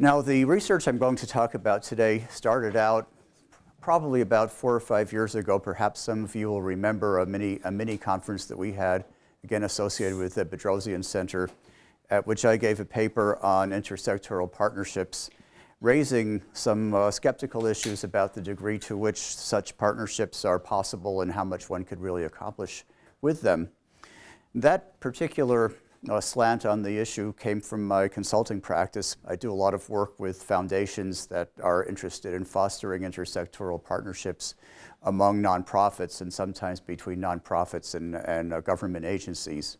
Now, the research I'm going to talk about today started out probably about 4 or 5 years ago. Perhaps some of you will remember a mini conference that we had, again associated with the Bedrosian Center, at which I gave a paper on intersectoral partnerships, raising some skeptical issues about the degree to which such partnerships are possible and how much one could really accomplish with them. That particular slant on the issue came from my consulting practice. I do a lot of work with foundations that are interested in fostering intersectoral partnerships among nonprofits and sometimes between nonprofits and government agencies.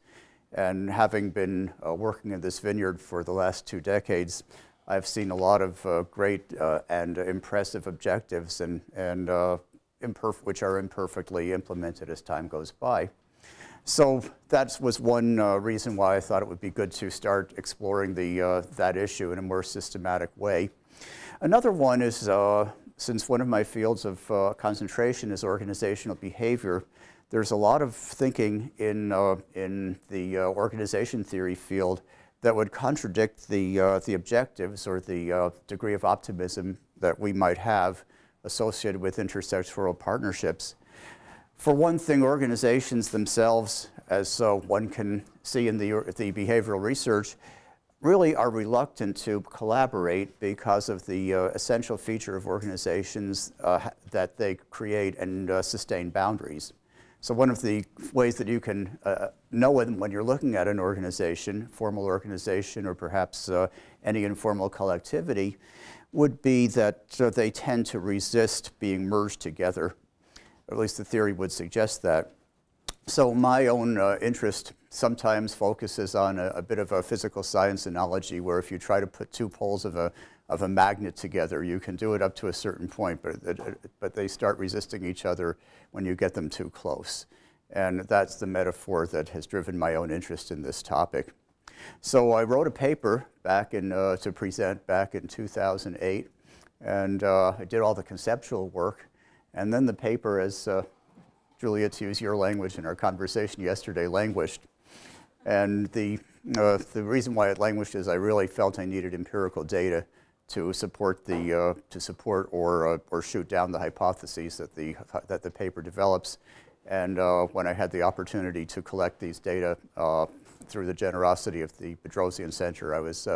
And having been working in this vineyard for the last 2 decades, I've seen a lot of great and impressive objectives which are imperfectly implemented as time goes by. So that was one reason why I thought it would be good to start exploring that issue in a more systematic way. Another one is, since one of my fields of concentration is organizational behavior, there's a lot of thinking in the organization theory field that would contradict the objectives or the degree of optimism that we might have associated with intersectoral partnerships. For one thing, organizations themselves, as one can see in the behavioral research, really are reluctant to collaborate because of the essential feature of organizations that they create and sustain boundaries. So one of the ways that you can know when you're looking at an organization, formal organization or perhaps any informal collectivity, would be that they tend to resist being merged together. Or at least the theory would suggest that. So my own interest sometimes focuses on a bit of a physical science analogy where if you try to put 2 poles of a magnet together, you can do it up to a certain point, but they start resisting each other when you get them too close. And that's the metaphor that has driven my own interest in this topic. So I wrote a paper to present back in 2008, and I did all the conceptual work. And then the paper, as Julia, to use your language in our conversation yesterday, languished. And the reason why it languished is I really felt I needed empirical data to support or shoot down the hypotheses that the paper develops. And when I had the opportunity to collect these data through the generosity of the Bedrosian Center, I was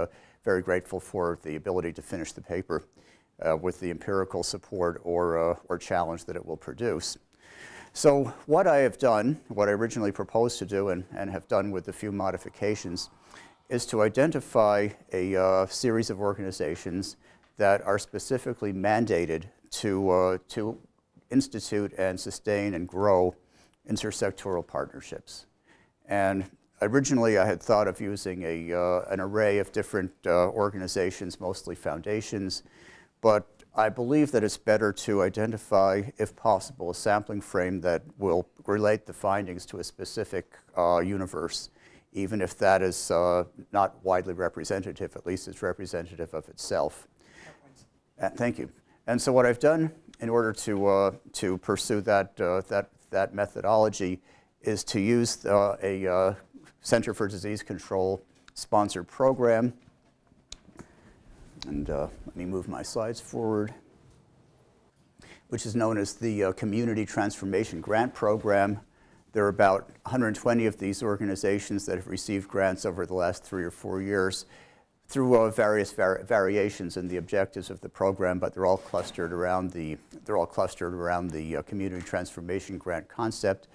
very grateful for the ability to finish the paper with the empirical support or challenge that it will produce. So what I have done, what I originally proposed to do and have done with a few modifications, is to identify a series of organizations that are specifically mandated to institute and sustain and grow intersectoral partnerships. And originally I had thought of using an array of different organizations, mostly foundations, but I believe that it's better to identify, if possible, a sampling frame that will relate the findings to a specific universe, even if that is not widely representative. At least it's representative of itself. Thank you. And so what I've done in order to pursue that methodology is to use a Center for Disease Control sponsored program. And let me move my slides forward, which is known as the Community Transformation Grant Program. There are about 120 of these organizations that have received grants over the last 3 or 4 years through various variations in the objectives of the program, but they're all clustered around the Community Transformation Grant concept,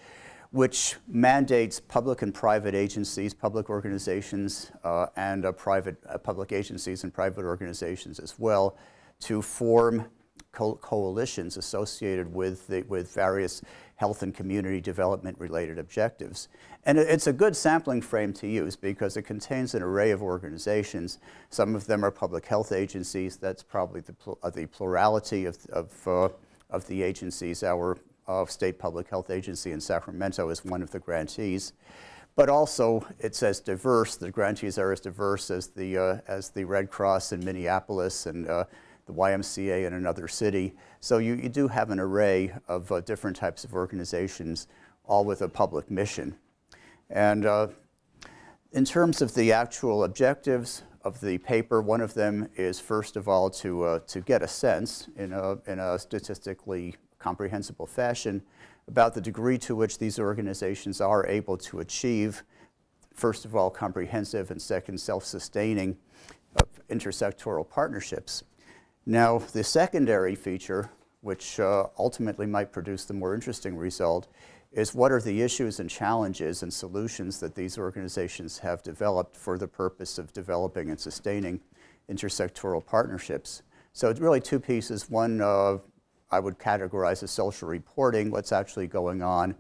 which mandates public and private agencies, public organizations, and public agencies and private organizations as well, to form coalitions associated with various health and community development related objectives. And it's a good sampling frame to use because it contains an array of organizations. Some of them are public health agencies. That's probably the plurality of the agencies. Our State Public Health Agency in Sacramento is one of the grantees. But also, it's as diverse, the grantees are as diverse as the Red Cross in Minneapolis and the YMCA in another city. So you do have an array of different types of organizations, all with a public mission. And in terms of the actual objectives, the paper. One of them is, first of all, to get a sense in a statistically comprehensible fashion about the degree to which these organizations are able to achieve, first of all, comprehensive, and second, self-sustaining intersectoral partnerships. Now, the secondary feature, which ultimately might produce the more interesting result, is what are the issues and challenges and solutions that these organizations have developed for the purpose of developing and sustaining intersectoral partnerships. So it's really two pieces. One I would categorize as social reporting, what's actually going on,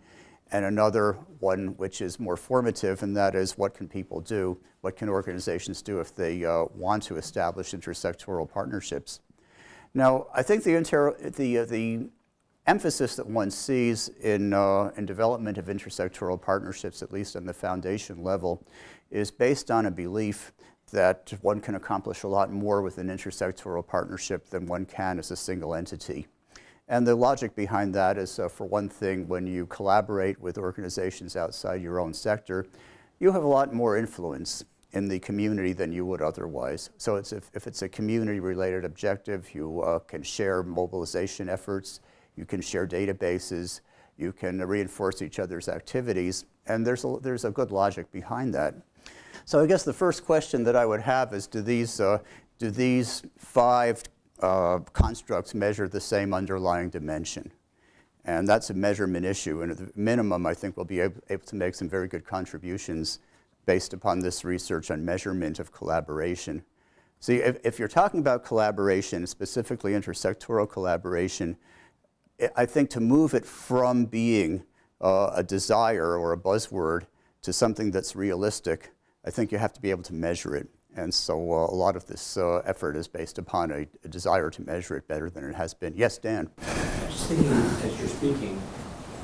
and another one which is more formative, and that is what can people do, what can organizations do if they want to establish intersectoral partnerships. Now, I think the emphasis that one sees in development of intersectoral partnerships, at least on the foundation level, is based on a belief that one can accomplish a lot more with an intersectoral partnership than one can as a single entity. And the logic behind that is, for one thing, when you collaborate with organizations outside your own sector, you have a lot more influence in the community than you would otherwise. So if it's a community-related objective, you can share mobilization efforts, you can share databases, you can reinforce each other's activities, and there's a good logic behind that. So I guess the first question that I would have is, do these five constructs measure the same underlying dimension? And that's a measurement issue, and at the minimum, I think we'll be able to make some very good contributions based upon this research on measurement of collaboration. See, if you're talking about collaboration, specifically intersectoral collaboration, I think to move it from being a desire or a buzzword to something that's realistic, I think you have to be able to measure it. And so a lot of this effort is based upon a desire to measure it better than it has been. Yes, Dan? I'm just thinking, as you're speaking,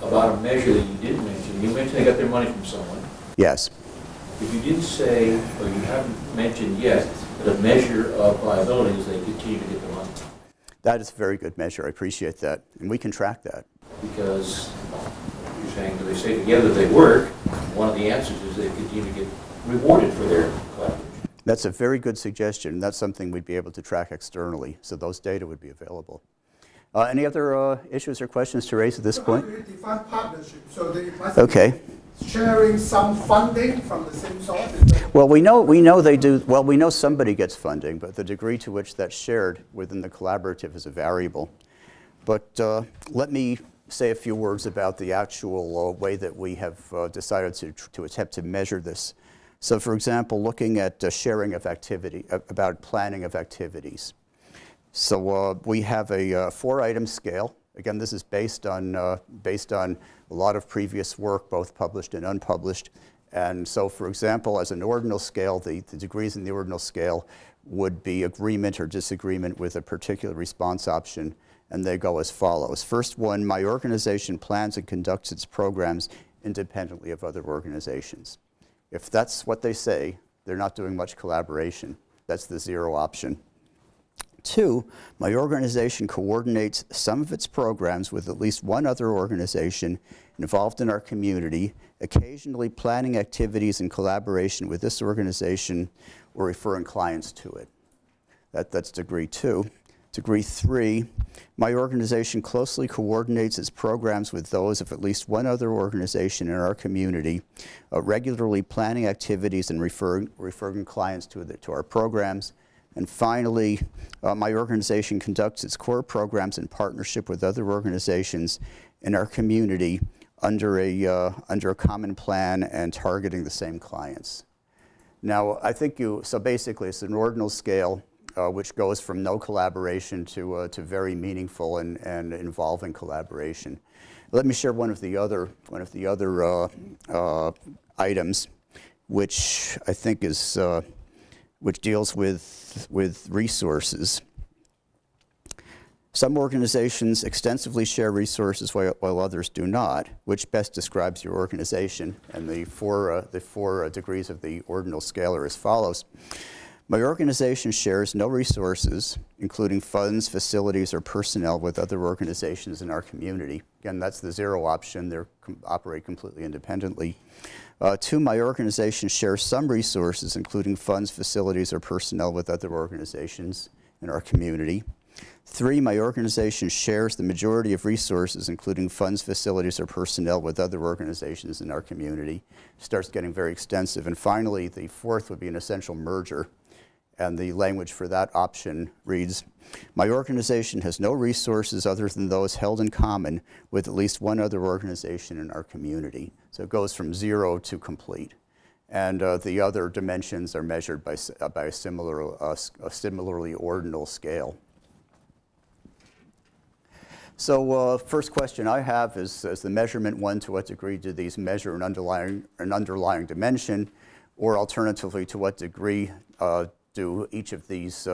about a measure that you did mention. You mentioned they got their money from someone. Yes. But you didn't say, or you haven't mentioned yet, that a measure of viability is they continue to get the money. That is a very good measure. I appreciate that. And we can track that. Because you're saying that they say together they work. One of the answers is they continue to get rewarded for their collaboration. That's a very good suggestion. That's something we'd be able to track externally, so those data would be available. Any other issues or questions to raise at this point? How do you define partnership? So they must be sharing some funding from the same source? Well, we know they do. Well, we know somebody gets funding, but the degree to which that's shared within the collaborative is a variable. But let me say a few words about the actual way that we have decided to attempt to measure this. So, for example, looking at sharing of activity, about planning of activities. So we have a 4-item scale. Again, this is based on a lot of previous work, both published and unpublished. And so, for example, as an ordinal scale, the degrees in the ordinal scale would be agreement or disagreement with a particular response option, and they go as follows. First one, my organization plans and conducts its programs independently of other organizations. If that's what they say, they're not doing much collaboration. That's the 0 option. 2, my organization coordinates some of its programs with at least one other organization involved in our community, occasionally planning activities in collaboration with this organization or referring clients to it. That's degree 2. Degree 3, my organization closely coordinates its programs with those of at least one other organization in our community, regularly planning activities and referring clients to our programs. And finally, my organization conducts its core programs in partnership with other organizations in our community under a common plan and targeting the same clients. Now, I think so basically it's an ordinal scale which goes from no collaboration to very meaningful and involving collaboration. Let me share one of the other items, which I think is which deals with resources. Some organizations extensively share resources while others do not, which best describes your organization. And the four degrees of the ordinal scale are as follows. My organization shares no resources, including funds, facilities, or personnel with other organizations in our community. Again, that's the zero option. They operate completely independently. 2, my organization shares some resources, including funds, facilities, or personnel with other organizations in our community. 3, my organization shares the majority of resources, including funds, facilities, or personnel with other organizations in our community. Starts getting very extensive. And finally, the 4th would be an essential merger. And the language for that option reads, my organization has no resources other than those held in common with at least one other organization in our community. So it goes from 0 to complete. And the other dimensions are measured by a similarly ordinal scale. So first question I have is the measurement one, to what degree do these measure an underlying dimension? Or alternatively, to what degree do each of these,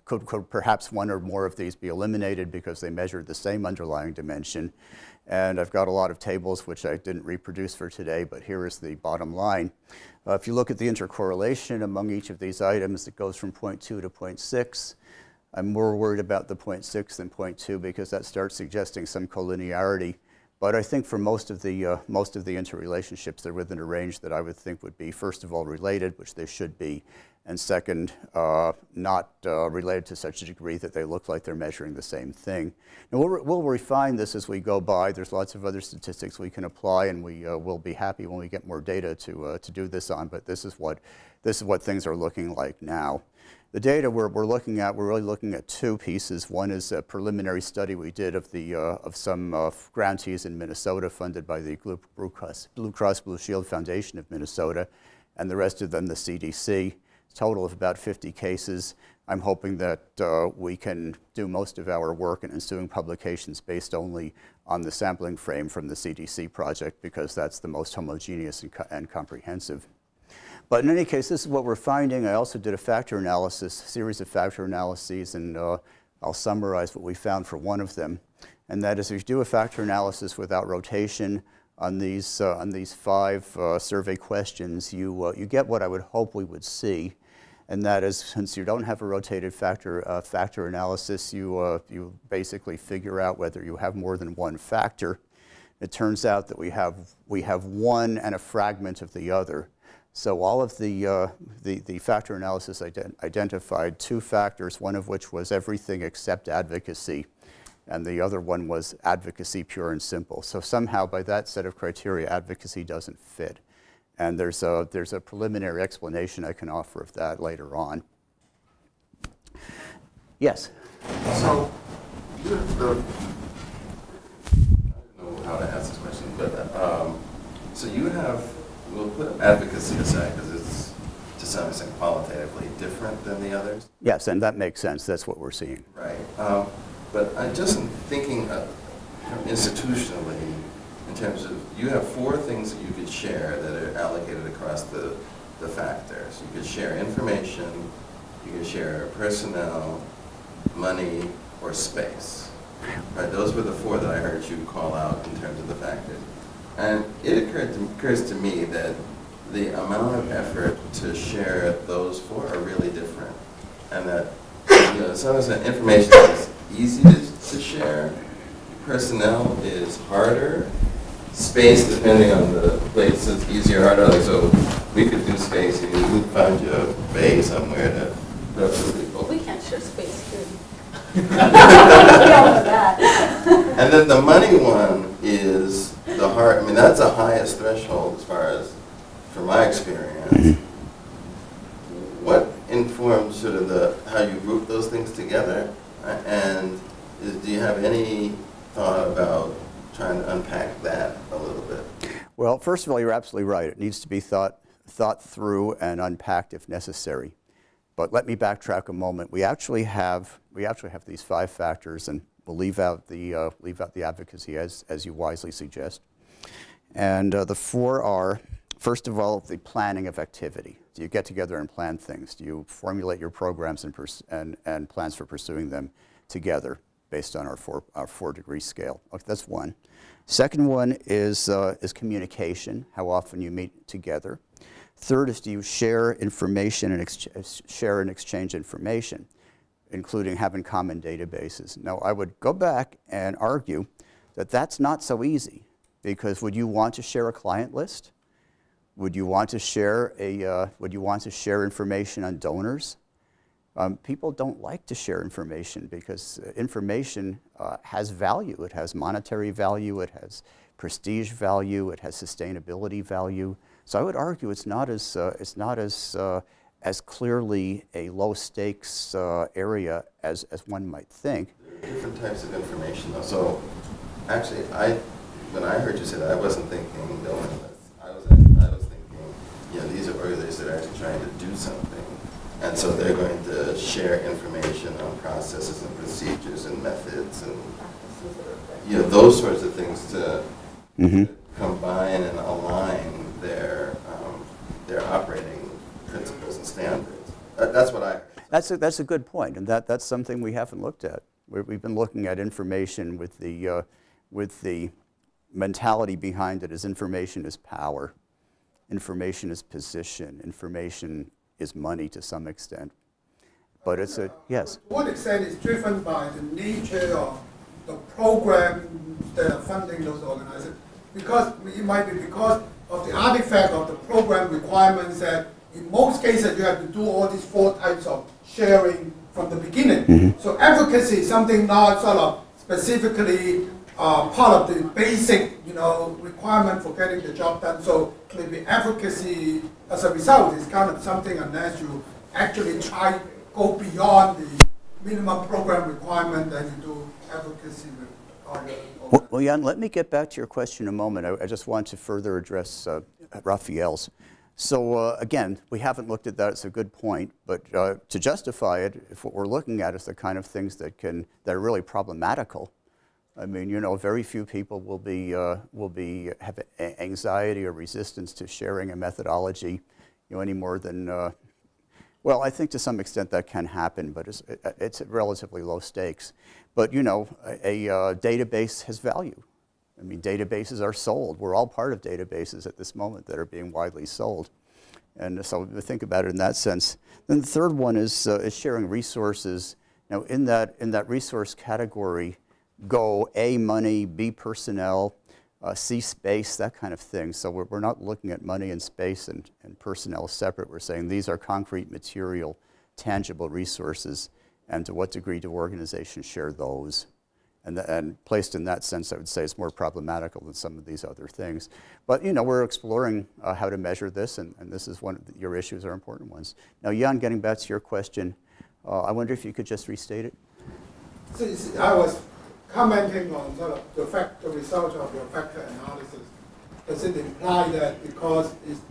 could perhaps one or more of these be eliminated because they measure the same underlying dimension? And I've got a lot of tables which I didn't reproduce for today, but here is the bottom line. If you look at the intercorrelation among each of these items, it goes from 0.2 to 0.6. I'm more worried about the 0.6 than 0.2 because that starts suggesting some collinearity. But I think for most of the interrelationships, they're within a range that I would think would be, first of all, related, which they should be, and second, not related to such a degree that they look like they're measuring the same thing. Now, we'll refine this as we go by. There's lots of other statistics we can apply, and we will be happy when we get more data to do this on, but this is what things are looking like now. The data we're really looking at 2 pieces. One is a preliminary study we did of some grantees in Minnesota funded by the Blue Cross Blue Shield Foundation of Minnesota, and the rest of them the CDC. Total of about 50 cases. I'm hoping that we can do most of our work in ensuing publications based only on the sampling frame from the CDC project because that's the most homogeneous and comprehensive. But in any case, this is what we're finding. I also did a factor analysis, a series of factor analyses, and I'll summarize what we found for one of them. And that is, if you do a factor analysis without rotation on these 5 survey questions, you get what I would hope we would see. And that is, since you don't have a rotated factor analysis, you basically figure out whether you have more than one factor. It turns out that we have one and a fragment of the other. So all of the factor analysis identified 2 factors, one of which was everything except advocacy, and the other one was advocacy pure and simple. So somehow by that set of criteria, advocacy doesn't fit. And there's a preliminary explanation I can offer of that later on. Yes? So, I don't know how to ask this question, but so you have, we'll put advocacy aside because it's to some extent qualitatively different than the others. Yes, and that makes sense. That's what we're seeing. Right. But I just am thinking institutionally, in terms of, you have 4 things that you could share that are allocated across the factors. You could share information, you could share personnel, money, or space. Right, those were the 4 that I heard you call out in terms of the factors. And it occurs to me that the amount of effort to share those 4 are really different. And that, you know, some of the information is easy to share, personnel is harder, space, depending on the place, is easier or harder. So we could do space, and we could find you a bay somewhere to Well, we can't share space here. And then the money one is the hard, I mean, that's the highest threshold as far as, from my experience. What informs sort of how you group those things together? And do you have any thought about trying to unpack that a little bit? Well, first of all, you're absolutely right. It needs to be thought through and unpacked if necessary. But let me backtrack a moment. We actually have these 5 factors, and we'll leave out the advocacy as you wisely suggest. And the 4 are, first of all, the planning of activity. Do you get together and plan things? Do you formulate your programs and plans for pursuing them together? based on our four-degree scale. Okay, that's one. Second one is communication, how often you meet together. Third is, do you share information and share and exchange information, including having common databases. Now, I would go back and argue that that's not so easy, because would you want to share a client list? Would you want to share information on donors? People don't like to share information because information has value. It has monetary value, it has prestige value, it has sustainability value. So I would argue it's not as clearly a low stakes area as one might think. There are different types of information though. So actually, when I heard you say that, I wasn't thinking donor lists. I was thinking, these are organizations that are actually trying to do something. And so they're going to share information on processes and procedures and methods and those sorts of things to combine and align their operating principles and standards. That's what I. That's a good point, and that's something we haven't looked at. We've been looking at information with the mentality behind it as information is power, information is position, information is money to some extent. But it's yes. To what extent is driven by the nature of the programs that are funding those organizations? Because it might be because of the artifact of the program requirements that in most cases you have to do all these four types of sharing from the beginning. So advocacy is something not sort of specifically part of the basic requirement for getting the job done. So maybe advocacy as a result is kind of something unless you actually go beyond the minimum program requirement, then you do advocacy with other. Well, Jan, let me get back to your question in a moment. I just want to further address Raphael's. So again, we haven't looked at that. It's a good point, but to justify it, if what we're looking at is the kind of things that are really problematical. I mean, very few people will have anxiety or resistance to sharing a methodology, any more than. Well, I think to some extent that can happen, but it's at relatively low stakes. But a database has value. I mean, databases are sold. We're all part of databases at this moment that are being widely sold. And so we think about it in that sense. Then the third one is sharing resources. Now, in that resource category, go A, money, B, personnel, C, space, that kind of thing. So we're not looking at money and space and personnel separate. We're saying these are concrete, material, tangible resources, and to what degree do organizations share those? And placed in that sense, I would say it's more problematical than some of these other things. But we're exploring how to measure this, and this is one of your issues are important ones. Now, Jan, getting back to your question, I wonder if you could just restate it. I was commenting on the result of your factor analysis. Does it imply that because it's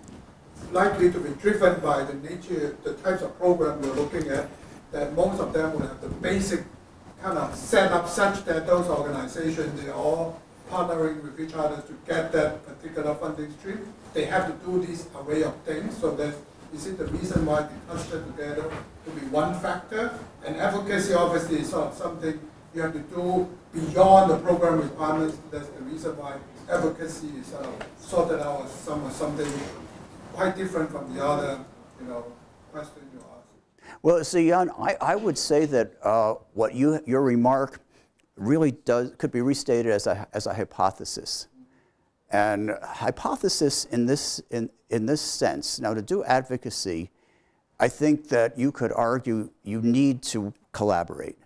likely to be driven by the nature, the types of program you're looking at, that most of them will have the basic kind of set up such that those organizations, they're all partnering with each other to get that particular funding stream? They have to do this array of things, so is it the reason why they cluster together to be one factor? And advocacy obviously is sort of something you have to do beyond the program requirements. That's the reason why advocacy is sorted out as something quite different from the other, question you asked. Well, see, Jan, I would say that what your remark really could be restated as a hypothesis, and hypothesis in this sense. Now, to do advocacy, I think that you could argue you need to collaborate.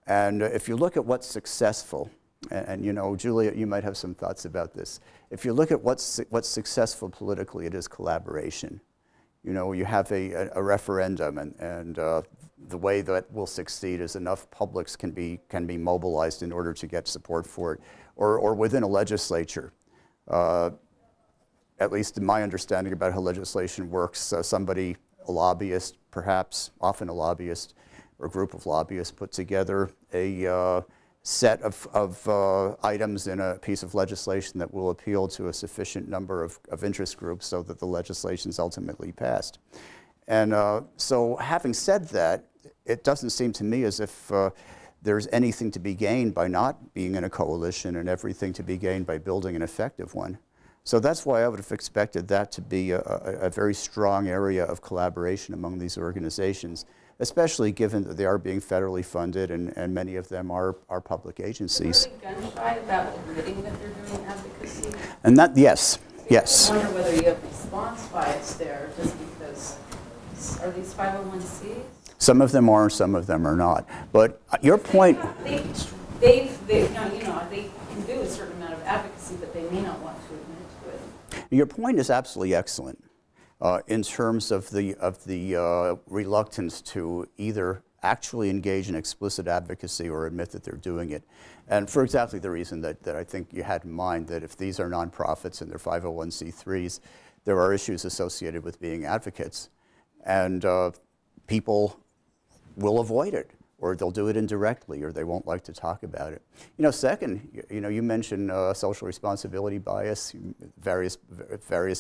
And if you look at what's successful, and Julia, you might have some thoughts about this. If you look at what's successful politically, it is collaboration. You have a referendum, and the way that will succeed is enough publics can be mobilized in order to get support for it, or within a legislature. At least in my understanding about how legislation works, somebody, a lobbyist, perhaps, often a lobbyist, or a group of lobbyists put together a set of items in a piece of legislation that will appeal to a sufficient number of interest groups so that the legislation is ultimately passed. And so having said that, it doesn't seem to me as if there's anything to be gained by not being in a coalition and everything to be gained by building an effective one. So that's why I would have expected that to be a very strong area of collaboration among these organizations, especially given that they are being federally funded and many of them are public agencies. Are they gun shy about admitting that they're doing advocacy? And that, yes, yes. I wonder whether you have response bias there, just because, are these 501Cs? Some of them are, some of them are not. But your point... They can do a certain amount of advocacy, but they may not want to admit to it. Your point is absolutely excellent in terms of the reluctance to either actually engage in explicit advocacy or admit that they're doing it. And for exactly the reason that I think you had in mind, that if these are nonprofits and they're 501c3s, there are issues associated with being advocates. And people will avoid it, or they'll do it indirectly, or they won't like to talk about it. You know, second, you mentioned social responsibility bias, various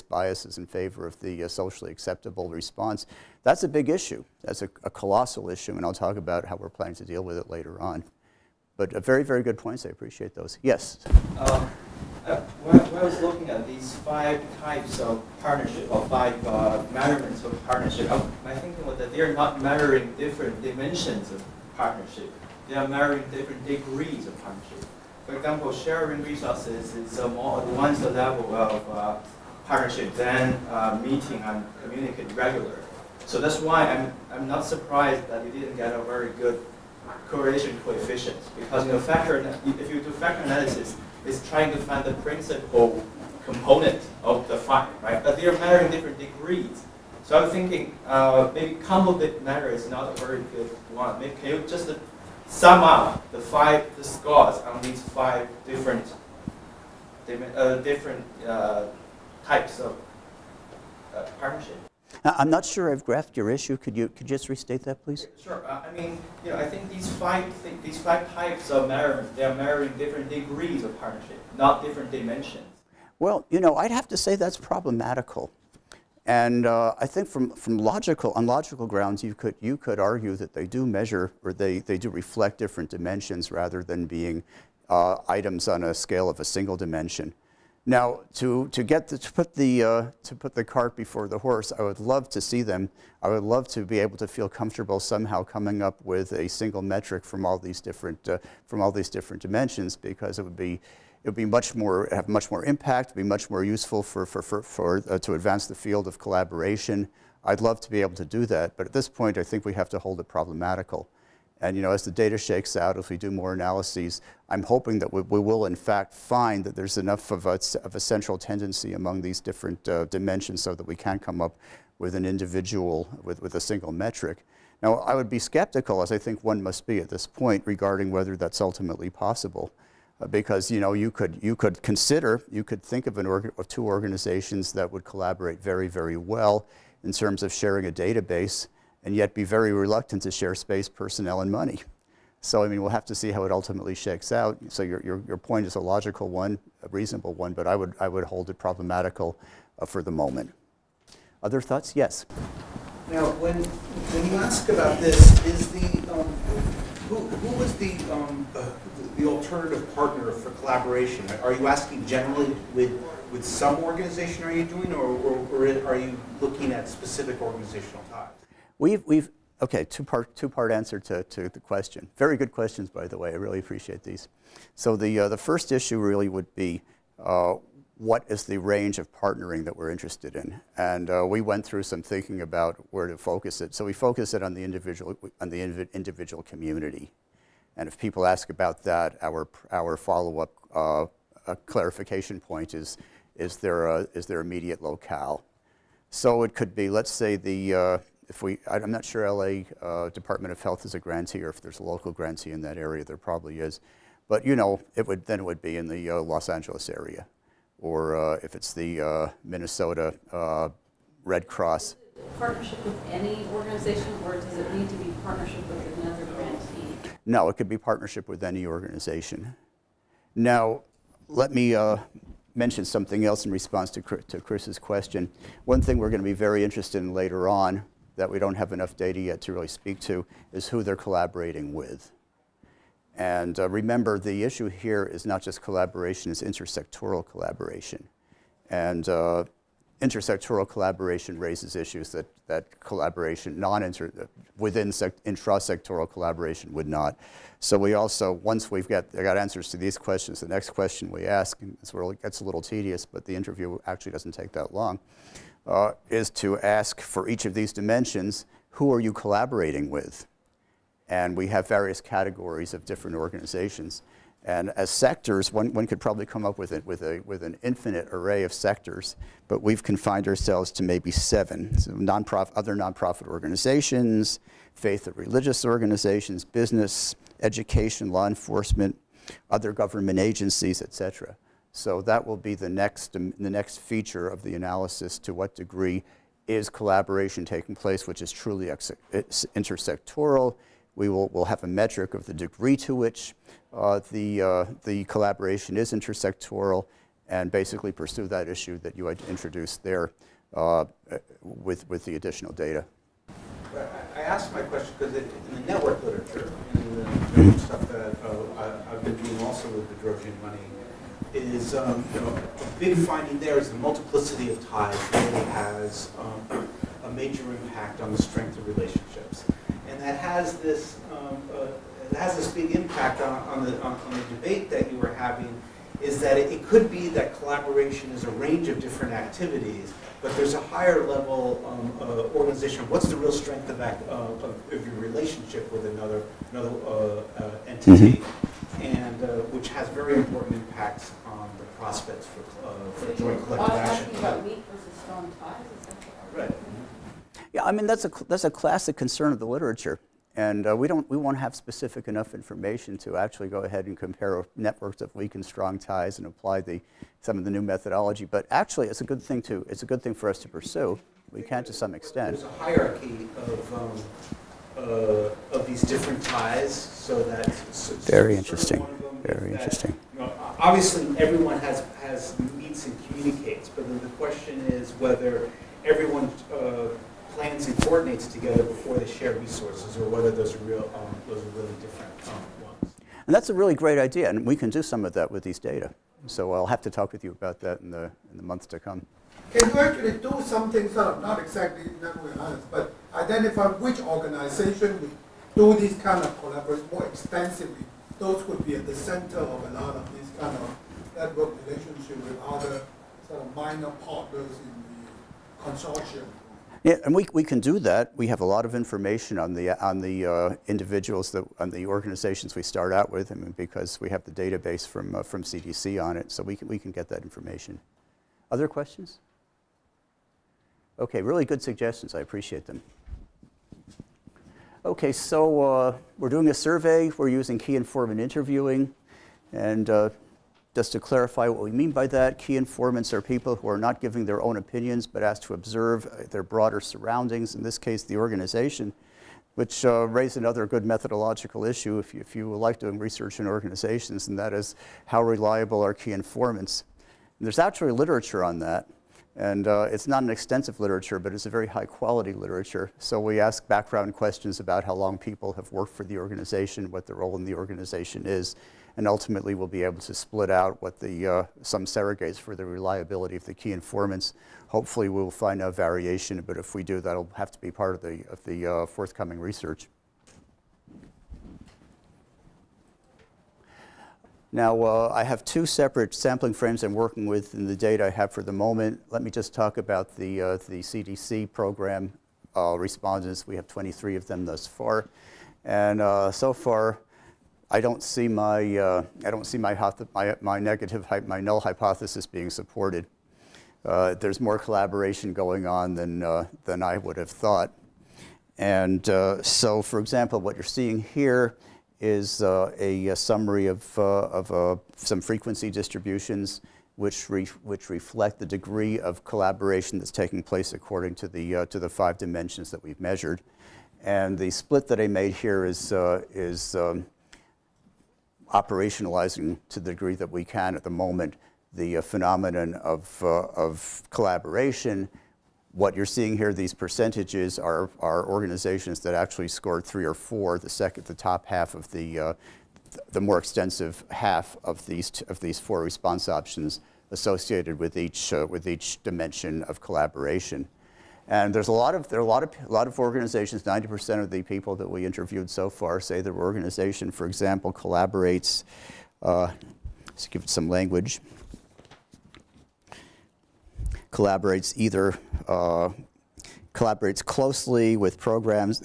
biases in favor of the socially acceptable response. That's a big issue. That's a colossal issue, and I'll talk about how we're planning to deal with it later on. But very, very good points. I appreciate those. Yes? When I was looking at these 5 types of partnership, or 5 measurements of partnership, my thinking was that they're not measuring different dimensions of partnership. They are measuring different degrees of partnership. For example, sharing resources is a more advanced level of partnership than meeting and communicate regularly. So that's why I'm not surprised that you didn't get a very good correlation coefficient, because if you do factor analysis, it's trying to find the principal component of the find, right? But they are measuring different degrees. So I'm thinking maybe composite measure is not a very good one. Maybe can you just sum up the scores on these 5 different types of partnership? I'm not sure I've graphed your issue. Could you just restate that, please? Sure. I mean, I think these five types of measurements, they are measuring different degrees of partnership, not different dimensions. Well, I'd have to say that's problematical. And I think on logical grounds, you could argue that they do measure, or they do reflect different dimensions rather than being items on a scale of a single dimension. Now, to put the cart before the horse, I would love to see them. I would love to be able to feel comfortable somehow coming up with a single metric from all these different dimensions, because it would be have much more impact, be much more useful to advance the field of collaboration. I'd love to be able to do that, but at this point, I think we have to hold it problematical. And as the data shakes out, if we do more analyses, I'm hoping that we will in fact find that there's enough of a central tendency among these different dimensions so that we can come up with an individual, with a single metric. Now, I would be skeptical, as I think one must be at this point, regarding whether that's ultimately possible. Because you could think of 2 organizations that would collaborate very, very well in terms of sharing a database, and yet be very reluctant to share space, personnel, and money. So I mean, we'll have to see how it ultimately shakes out. So your point is a logical one, a reasonable one, but I would hold it problematical for the moment. Other thoughts? Yes. Now, when you ask about this, is who was the alternative partner for collaboration? Are you asking generally with some organization are you doing, or are you looking at specific organizational ties? Okay, two-part answer to the question. Very good questions, by the way. I really appreciate these. So the first issue really would be what is the range of partnering that we're interested in? And we went through some thinking about where to focus it. So we focus it on the individual community. And if people ask about that, our follow-up clarification point is there immediate locale? So it could be, let's say I'm not sure LA Department of Health is a grantee, or if there's a local grantee in that area, there probably is. But it would be in the Los Angeles area, or if it's the Minnesota Red Cross. Partnership with any organization, or does it need to be partnership with another grantee? No, it could be partnership with any organization. Now, let me mention something else in response to Chris's question. One thing we're going to be very interested in later on that we don't have enough data yet to really speak to is who they're collaborating with. And remember, the issue here is not just collaboration, it's intersectoral collaboration. And intersectoral collaboration raises issues that collaboration, within intrasectoral collaboration would not. So we also, once we've got answers to these questions, the next question we ask, and it's where it gets a little tedious, but the interview actually doesn't take that long, is to ask for each of these dimensions, who are you collaborating with? And we have various categories of different organizations. And as sectors, one could probably come up with an infinite array of sectors, but we've confined ourselves to maybe 7. So other nonprofit organizations, faith and religious organizations, business, education, law enforcement, other government agencies, etc. So that will be the next feature of the analysis: to what degree is collaboration taking place, which is truly intersectoral. We'll have a metric of the degree to which the collaboration is intersectoral, and basically pursue that issue that you had introduced there with the additional data. I asked my question because in the network literature, in the network stuff that I've been doing also with Bedrosian money, is a big finding there is the multiplicity of ties really has a major impact on the strength of relationships. And that has this big impact on the debate that you were having, is that it could be that collaboration is a range of different activities, but there's a higher level organization. What's the real strength of your relationship with another entity, and which has very important impacts on the prospects for joint collective action. Asking about weak versus strong ties, is that correct? Right. Yeah, I mean that's a classic concern of the literature, and we won't have specific enough information to actually go ahead and compare networks of weak and strong ties and apply some of the new methodology. But actually, it's a good thing for us to pursue. We can to some extent. There's a hierarchy of these different ties, so that very interesting. Very interesting. Obviously, everyone meets and communicates, but then the question is whether everyone plans and coordinates together before they share resources, or whether those are really different ones. And that's a really great idea, and we can do some of that with these data. So I'll have to talk with you about that in the months to come. Can you actually do something sort of not exactly network analysis, but identify which organization would do this kind of collaboration more extensively? Those would be at the center of a lot of these kind of network relationship with other sort of minor partners in the consortium. Yeah, and we can do that. We have a lot of information on the individuals on the organizations we start out with, I mean, because we have the database from CDC on it, so we can get that information. Other questions? Okay, really good suggestions. I appreciate them. Okay, so we're doing a survey. We're using key informant interviewing, and just to clarify what we mean by that, key informants are people who are not giving their own opinions, but asked to observe their broader surroundings, in this case the organization, which raised another good methodological issue if you like doing research in organizations, and that is how reliable are key informants. And there's actually literature on that, and it's not an extensive literature, but it's a very high quality literature. So we ask background questions about how long people have worked for the organization, what their role in the organization is, and ultimately we'll be able to split out what some surrogates for the reliability of the key informants. Hopefully we'll find a variation, but if we do, that'll have to be part of the forthcoming research. Now, I have 2 separate sampling frames I'm working with in the data I have for the moment. Let me just talk about the CDC program respondents. We have 23 of them thus far, and so far, I don't see my null hypothesis being supported. There's more collaboration going on than I would have thought, and so, for example, what you're seeing here is a summary of some frequency distributions which reflect the degree of collaboration that's taking place according to the 5 dimensions that we've measured, and the split that I made here is operationalizing to the degree that we can at the moment the phenomenon of collaboration. What you're seeing here, these percentages are organizations that actually scored 3 or 4, the top half of the the more extensive half of these 4 response options associated with each dimension of collaboration. And there are a lot of organizations. 90% of the people that we interviewed so far say their organization, for example, collaborates. Let's give it some language. Collaborates closely with programs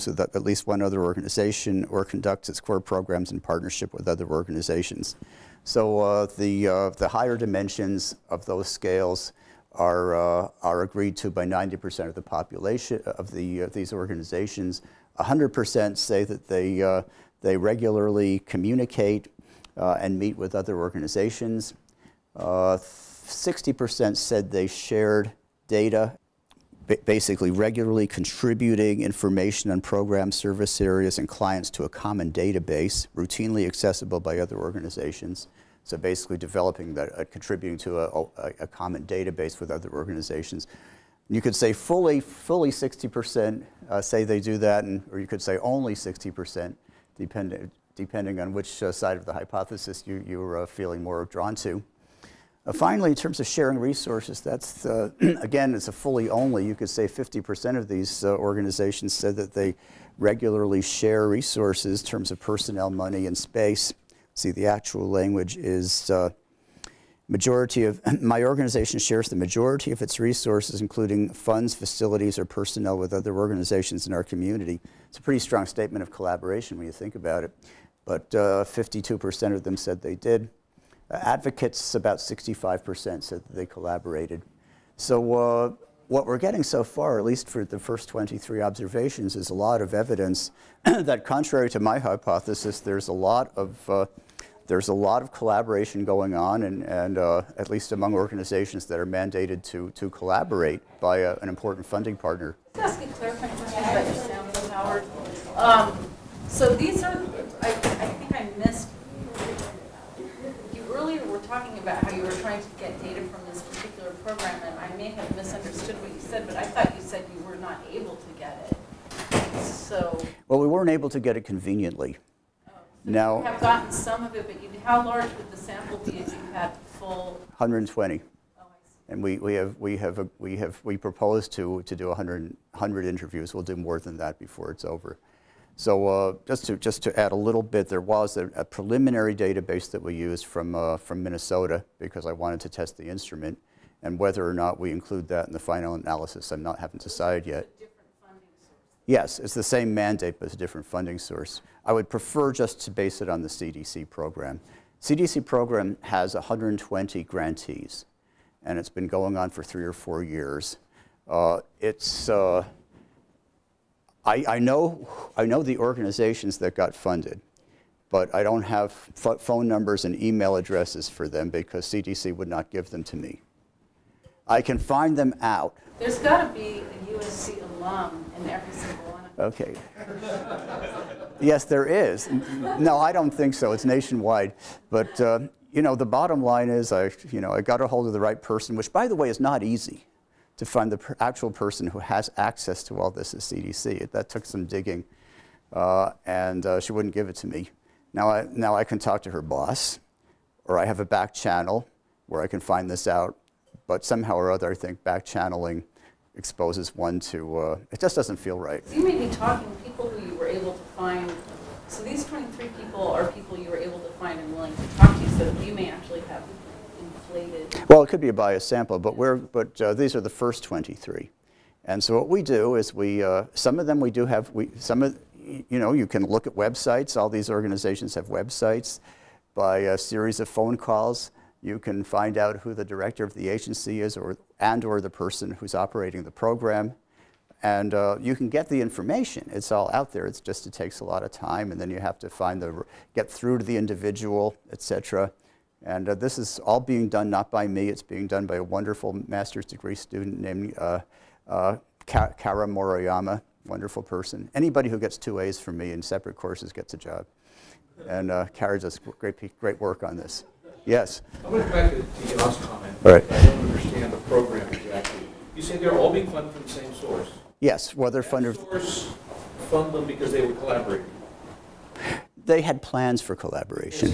with at least one other organization, or conducts its core programs in partnership with other organizations. So the higher dimensions of those scales are agreed to by 90% of the population of these organizations. 100% say that they regularly communicate and meet with other organizations. 60% said they shared data, basically regularly contributing information on program service areas and clients to a common database, routinely accessible by other organizations. So basically developing that, contributing to a common database with other organizations. You could say fully 60% say they do that, or you could say only 60%, depending on which side of the hypothesis you're feeling more drawn to. Finally, in terms of sharing resources, that's, again, it's a fully only. You could say 50% of these organizations said that they regularly share resources in terms of personnel, money, and space. See, the actual language is my organization shares the majority of its resources, including funds, facilities, or personnel with other organizations in our community. It's a pretty strong statement of collaboration when you think about it. But 52% of them said they did. Advocates, about 65% said that they collaborated. So what we're getting so far, at least for the first 23 observations, is a lot of evidence that, contrary to my hypothesis, there's a lot of collaboration going on, and at least among organizations that are mandated to collaborate by an important funding partner. Let's ask a clarifying question about your sample, Howard. So these are, I think I missed. Earlier we're talking about how you were trying to get data from this particular program, and I may have misunderstood what you said, but I thought you said you were not able to get it. So. Well, we weren't able to get it conveniently. Oh, so now, you have gotten some of it, but how large would the sample be if you had full? 120. Oh, I see. And we propose to do 100 interviews. We'll do more than that before it's over. So just to add a little bit, there was a preliminary database that we used from Minnesota, because I wanted to test the instrument, and whether or not we include that in the final analysis, haven't decided yet. It's a different funding source. Yes, it's the same mandate, but it's a different funding source. I would prefer just to base it on the CDC program. CDC program has 120 grantees, and it's been going on for 3 or 4 years. I know the organizations that got funded, but I don't have phone numbers and email addresses for them because CDC would not give them to me. I can find them out. There's got to be a USC alum in every single one of them. Okay. Yes, there is. No, I don't think so. It's nationwide. But the bottom line is I got a hold of the right person, which, by the way, is not easy to find the actual person who has access to all this at CDC. That took some digging, and she wouldn't give it to me. Now I can talk to her boss, or I have a back channel where I can find this out, but somehow or other I think back channeling exposes one to, it just doesn't feel right. So you may be talking people who you were able to find, so these 23 people are people you were able to find and willing to talk to, so you may actually have inflated. Well, it could be a biased sample, but these are the first 23. And so what we do is some of them we do have, you can look at websites. All these organizations have websites. By a series of phone calls, you can find out who the director of the agency is, or the person who's operating the program. And you can get the information. It's all out there. It takes a lot of time, and then you have to get through to the individual, et cetera. And this is all being done not by me. It's being done by a wonderful master's degree student named Kara Moriyama, wonderful person. Anybody who gets 2 A's from me in separate courses gets a job. And Kara does great work on this. Yes? I want to go back to Jan's comment. All right. I don't understand the program exactly. You say they're all being funded from the same source. Yes, well, they're funded. Source fund them because they were collaborating. they had plans for collaboration. I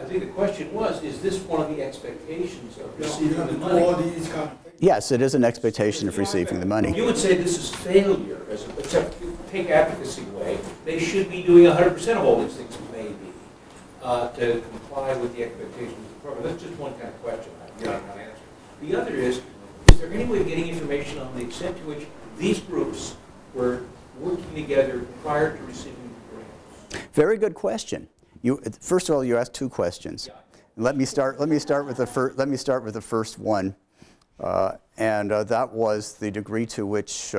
think the question was, is this one of the expectations of You receiving have the to do money? all these kind of things. Yes, it is an expectation of receiving the money. You would say this is failure, except take advocacy away. They should be doing 100% of all these things, maybe, to comply with the expectations of the program. That's just one kind of question I really not answer. The other is there any way of getting information on the extent to which these groups were working together prior to receiving the grants? Very good question. First of all, you asked two questions. Let me start with the first one, and that was the degree to which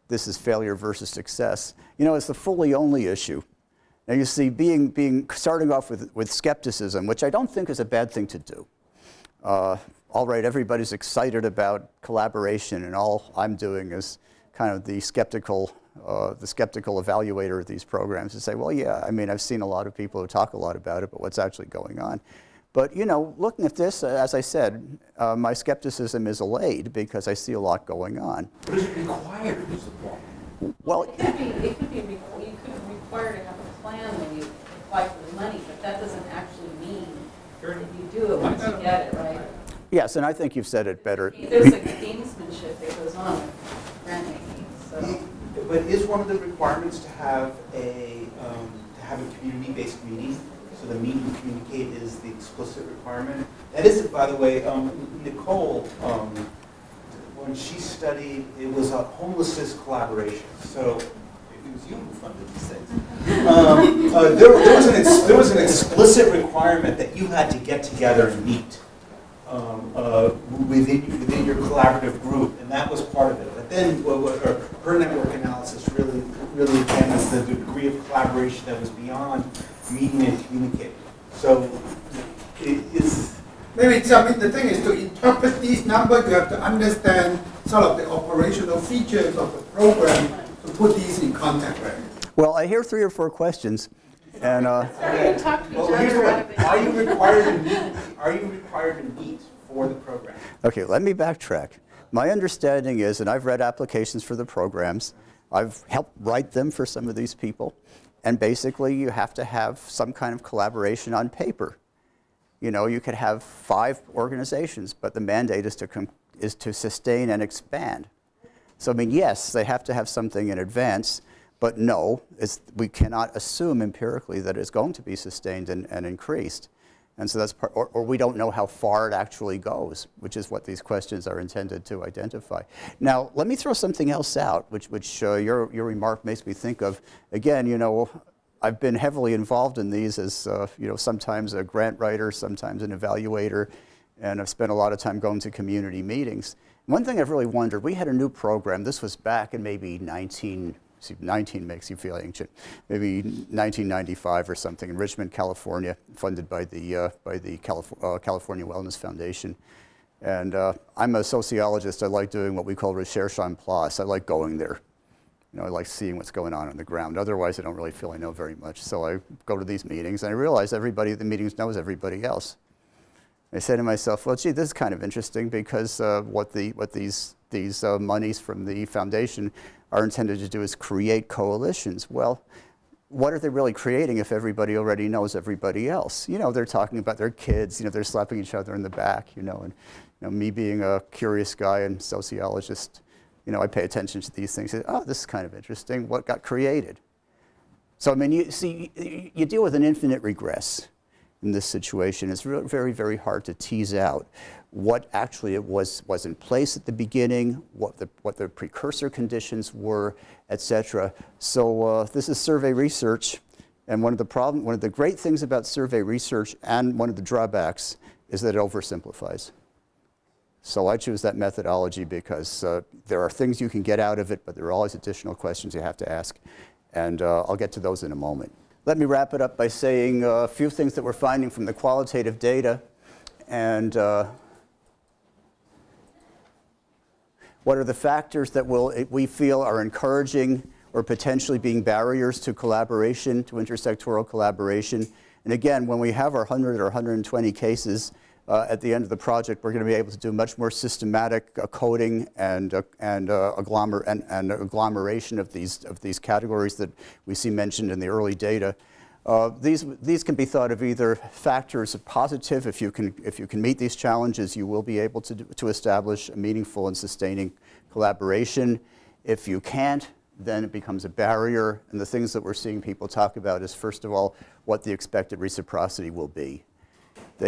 this is failure versus success. You know, it's the fully only issue. Now you see, starting off with skepticism, which I don't think is a bad thing to do. All right, everybody's excited about collaboration, and all I'm doing is kind of the skeptical evaluator of these programs to say, well, yeah, I mean, I've seen a lot of people who talk a lot about it, but what's actually going on? But, you know, looking at this, as I said, my skepticism is allayed because I see a lot going on. What is it required is the point? Well, it could be you could require to have a plan when you apply for the money, but that doesn't actually mean that you do it once you get it, right? yes, and I think you've said it better. There's like gamesmanship that goes on with grant making, so. But is one of the requirements to have a community-based meeting? So the meet and communicate is the explicit requirement. That is, by the way, Nicole, when she studied, it was a homelessness collaboration. So it was you who funded these things. There was an explicit requirement that you had to get together and meet within your collaborative group, and that was part of it. But then her network analysis really again is the degree of collaboration that was beyond meeting and communicating. So it is. Maybe the thing is to interpret these numbers, you have to understand sort of the operational features of the program to put these in context. Well, I hear 3 or 4 questions, and Sorry, you talk to each Well, here's other what, out of it. are you required to meet for the program? okay, let me backtrack. My understanding is, and I've read applications for the programs, I've helped write them for some of these people, and basically you have to have some kind of collaboration on paper. You know, you could have 5 organizations, but the mandate is to sustain and expand. So I mean, yes, they have to have something in advance, but no, we cannot assume empirically that it's going to be sustained and increased. And so that's part, or we don't know how far it actually goes, which is what these questions are intended to identify. Now, let me throw something else out, which your remark makes me think of. Again, you know, I've been heavily involved in these as, you know, sometimes a grant writer, sometimes an evaluator, and I've spent a lot of time going to community meetings. One thing I've really wondered, we had a new program, this was back in maybe 19 makes you feel ancient, maybe 1995 or something, in Richmond, California, funded by the California Wellness Foundation. And I'm a sociologist. I like doing what we call recherche en place. I like going there. You know, I like seeing what's going on the ground. Otherwise, I don't really feel I know very much. So I go to these meetings, and I realize everybody at the meetings knows everybody else. I say to myself, well, gee, this is kind of interesting because what these monies from the foundation are intended to do is create coalitions. Well, what are they really creating if everybody already knows everybody else? You know, they're talking about their kids, you know, they're slapping each other in the back, you know, and you know, me being a curious guy and sociologist, you know, I pay attention to these things. Oh, this is kind of interesting. What got created? So, I mean, you see, you deal with an infinite regress in this situation. It's very, very hard to tease out what actually it was in place at the beginning, what the precursor conditions were, etc. So this is survey research, and one of the great things about survey research and one of the drawbacks is that it oversimplifies. So I choose that methodology because there are things you can get out of it, but there are always additional questions you have to ask, and I'll get to those in a moment. Let me wrap it up by saying a few things that we're finding from the qualitative data, and what are the factors that we feel are encouraging or potentially being barriers to collaboration, to intersectoral collaboration. And again, when we have our 100 or 120 cases at the end of the project, we're going to be able to do much more systematic coding and agglomeration of these categories that we see mentioned in the early data. These can be thought of either factors of positive. If you can meet these challenges, you will be able to establish a meaningful and sustaining collaboration. If you can't, then it becomes a barrier. And the things that we're seeing people talk about is, first of all, what the expected reciprocity will be.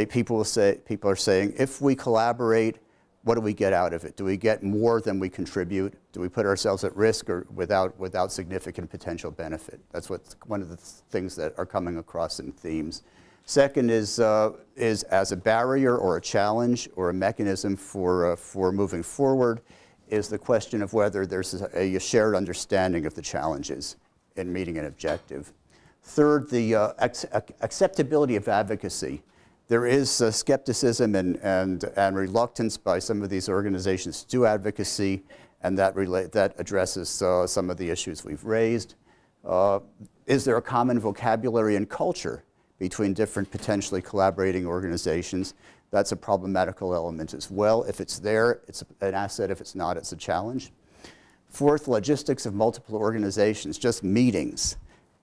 People are saying, if we collaborate, what do we get out of it? Do we get more than we contribute? Do we put ourselves at risk or without significant potential benefit? That's one of the things that are coming across in themes. Second is as a barrier or a challenge or a mechanism for moving forward is the question of whether there's a shared understanding of the challenges in meeting an objective. Third, the acceptability of advocacy. There is skepticism and reluctance by some of these organizations to do advocacy, and that addresses some of the issues we've raised. Is there a common vocabulary and culture between different potentially collaborating organizations? That's a problematical element as well. If it's there, it's an asset. If it's not, it's a challenge. Fourth, logistics of multiple organizations, just meetings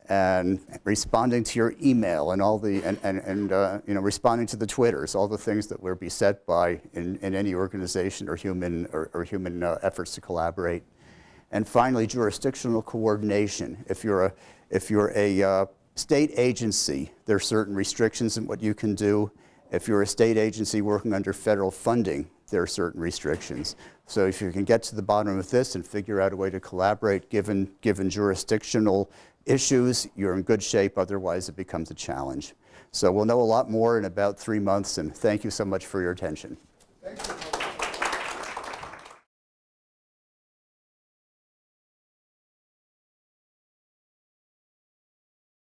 and responding to your email and all the responding to the Twitters, all the things that we're beset by in any organization or human efforts to collaborate. And finally, jurisdictional coordination. If you're a state agency, there are certain restrictions in what you can do. If you're a state agency working under federal funding, there are certain restrictions. So if you can get to the bottom of this and figure out a way to collaborate given jurisdictional issues, you're in good shape. Otherwise, it becomes a challenge. So we'll know a lot more in about 3 months, and thank you so much for your attention. Thank you.